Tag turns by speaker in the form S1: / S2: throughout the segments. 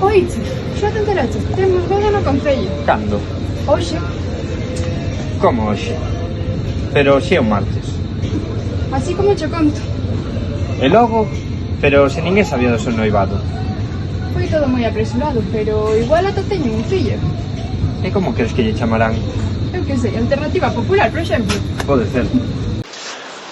S1: Oiche, xa te enteraches, temos boda no concello.
S2: Cando?
S1: Hoxe,
S2: Como hoxe? Pero si é un martes.
S1: así como che conto.
S2: E logo? Pero se ninguén sabía do seu noivado.
S1: Foi todo moi apresurado, pero igual ata teñen un fillo.
S2: E como crees que lle chamarán?
S1: Eu que sei, Alternativa Popular, por exemplo.
S2: Pode ser.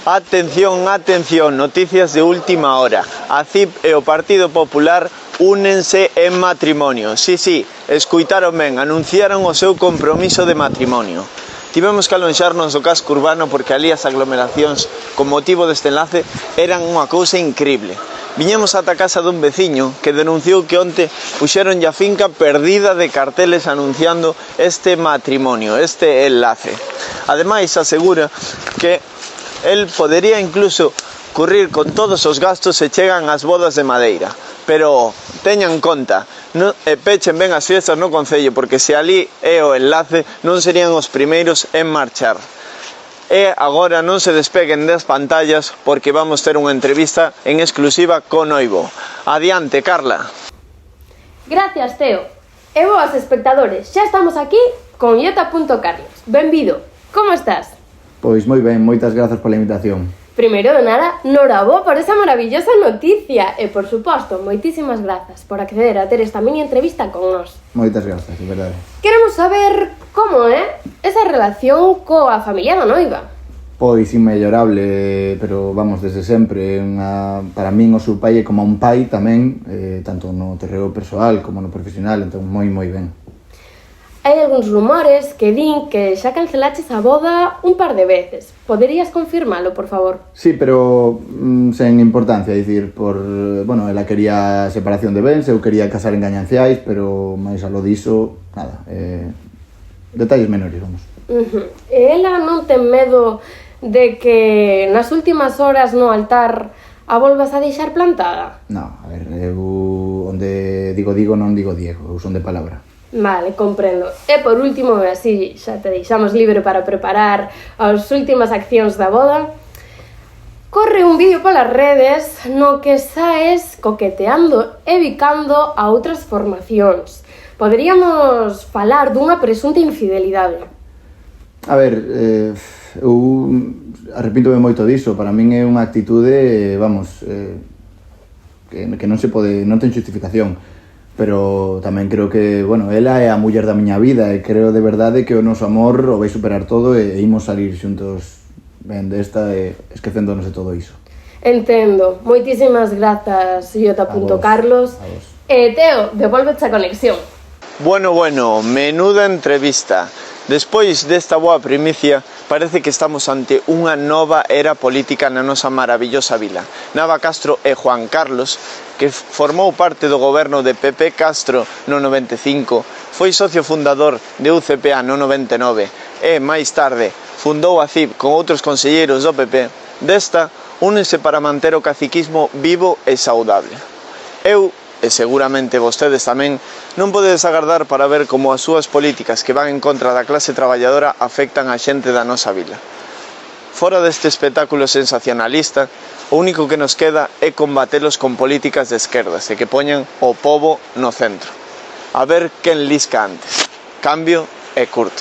S3: Atención, atención, noticias de última hora. A CIP e o Partido Popular únense en matrimonio. Sí, escuitaron ben, anunciaron o seu compromiso de matrimonio. Tivemos que alonxarnos do casco urbano porque ali as aglomeracións con motivo deste enlace eran unha cousa increíble. Viñemos ata a casa dun veciño que denunciou que onte puxeron a finca perdida de carteles anunciando este matrimonio, este enlace. Ademais, asegura que el podería incluso currir con todos os gastos se chegan as bodas de madeira. Pero teñan conta, pechen ben as fiestas no concello, porque se ali é o enlace non serían os primeiros en marchar. E agora non se despeguen das pantallas porque vamos ter unha entrevista en exclusiva co noivo. Adiante, Carla.
S4: Gracias, Teo. E boas espectadores, xa estamos aquí con Iota.Carlos. Benvido, como estás?
S5: Pois moi ben, moitas grazas pola invitación.
S4: Primeiro de nada, norabo por esa maravillosa noticia e, por suposto, moitísimas grazas por acceder a ter esta mini entrevista con nós.
S5: Moitas grazas, de verdade.
S4: Queremos saber como é esa relación coa familia da noiva.
S5: Pois inmellorable, pero vamos, desde sempre, para min o seu pai é como un pai tamén, tanto no terreo persoal como no profesional, entón moi ben.
S4: Hai algúns rumores que din que xa cancelaches a boda un par de veces. Poderías confirmalo, por favor?
S5: Sí, pero sen importancia, é dicir, bueno, ela quería separación de bens, eu quería casar en gañanciais, pero máis alo diso, nada, detalles menores, vamos.
S4: E ela non ten medo de que nas últimas horas no altar a volvas a deixar plantada?
S5: Non, a ver, eu onde digo non digo Diego, eu son de palabra.
S4: Vale, comprendo. E por último, así xa te deixamos libre para preparar as últimas accións da boda. Corre un vídeo polas redes no que saes coqueteando e bicando a outras formacións. Poderíamos falar dunha presunta infidelidade.
S5: A ver, eu arrepíntome moito diso. Para min é unha actitude, vamos, que non se pode, non ten justificación. Pero tamén creo que, bueno, ela é a muller da miña vida e creo de verdade que o noso amor o vai superar todo e imos salir xuntos ben desta e esquecéndonos de todo iso.
S4: Entendo. Moitísimas grazas, Iota.Carlos. E Teo, devolveche a conexión.
S3: Bueno, menuda entrevista. Despois desta boa primicia, parece que estamos ante unha nova era política na nosa maravillosa vila. Nava Castro e Juan Carlos, que formou parte do goberno de Pepe Castro no 95, foi socio fundador de UCPA no 99 e, máis tarde, fundou a CIP con outros conselleiros do PP, desta únense para manter o caciquismo vivo e saudable. Eu, e seguramente vostedes tamén, non podedes agardar para ver como as súas políticas que van en contra da clase traballadora afectan a xente da nosa vila. Fora deste espectáculo sensacionalista, o único que nos queda é combatelos con políticas de esquerdas e que poñan o pobo no centro. A ver quen lisca antes. Cambio e curto.